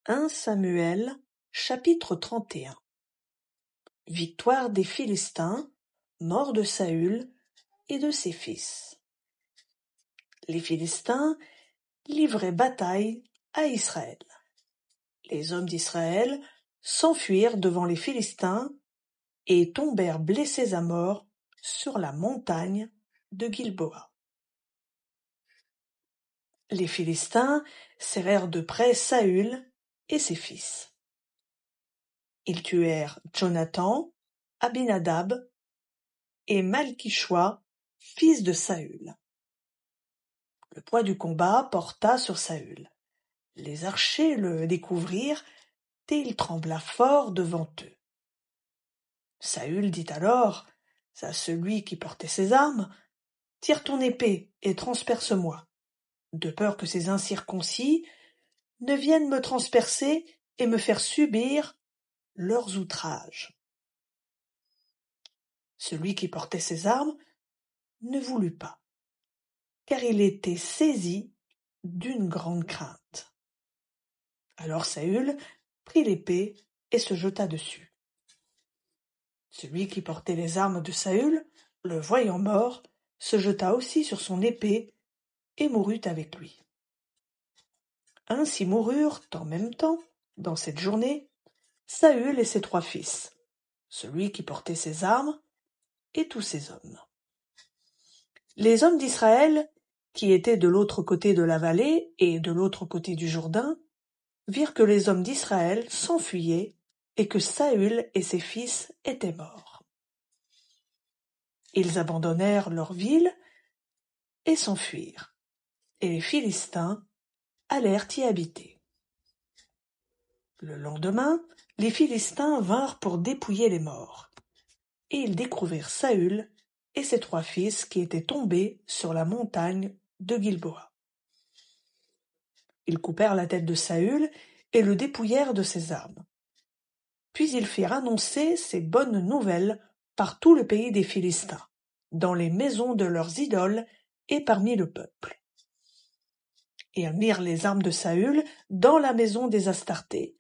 1 Samuel, chapitre 31. Victoire des Philistins, mort de Saül et de ses fils. Les Philistins livraient bataille à Israël. Les hommes d'Israël s'enfuirent devant les Philistins et tombèrent blessés à mort sur la montagne de Gilboa. Les Philistins serrèrent de près Saül et ses fils. Ils tuèrent Jonathan, Abinadab et Malki-Choua, fils de Saül. Le poids du combat porta sur Saül. Les archers le découvrirent et il trembla fort devant eux. Saül dit alors à celui qui portait ses armes, « Tire ton épée et transperce-moi, de peur que ces incirconcis ne viennent me transpercer et me faire subir leurs outrages. » Celui qui portait ses armes ne voulut pas, car il était saisi d'une grande crainte. Alors Saül prit l'épée et se jeta dessus. Celui qui portait les armes de Saül, le voyant mort, se jeta aussi sur son épée et mourut avec lui. Ainsi moururent en même temps, dans cette journée, Saül et ses 3 fils, celui qui portait ses armes et tous ses hommes. Les hommes d'Israël, qui étaient de l'autre côté de la vallée et de l'autre côté du Jourdain, virent que les hommes d'Israël s'enfuyaient et que Saül et ses fils étaient morts. Ils abandonnèrent leur ville et s'enfuirent, et les Philistins allèrent y habiter. Le lendemain, les Philistins vinrent pour dépouiller les morts, et ils découvrirent Saül et ses 3 fils qui étaient tombés sur la montagne de Gilboa. Ils coupèrent la tête de Saül et le dépouillèrent de ses armes. Puis ils firent annoncer ces bonnes nouvelles par tout le pays des Philistins, dans les maisons de leurs idoles et parmi le peuple. Ils mirent les armes de Saül dans la maison des Astartés,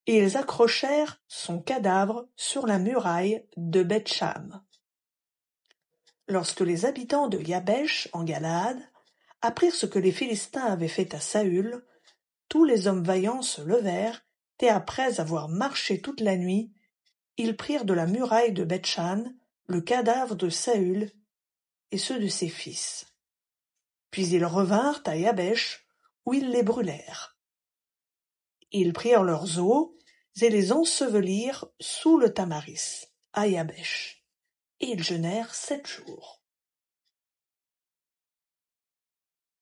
et ils accrochèrent son cadavre sur la muraille de Beth-Sham. Lorsque les habitants de Yabesh en Galaad apprirent ce que les Philistins avaient fait à Saül, tous les hommes vaillants se levèrent, et après avoir marché toute la nuit, ils prirent de la muraille de Beth-Shan le cadavre de Saül et ceux de ses fils. Puis ils revinrent à Yabesh, où ils les brûlèrent. Ils prirent leurs os et les ensevelirent sous le tamaris, à Yabesh, et ils jeûnèrent 7 jours.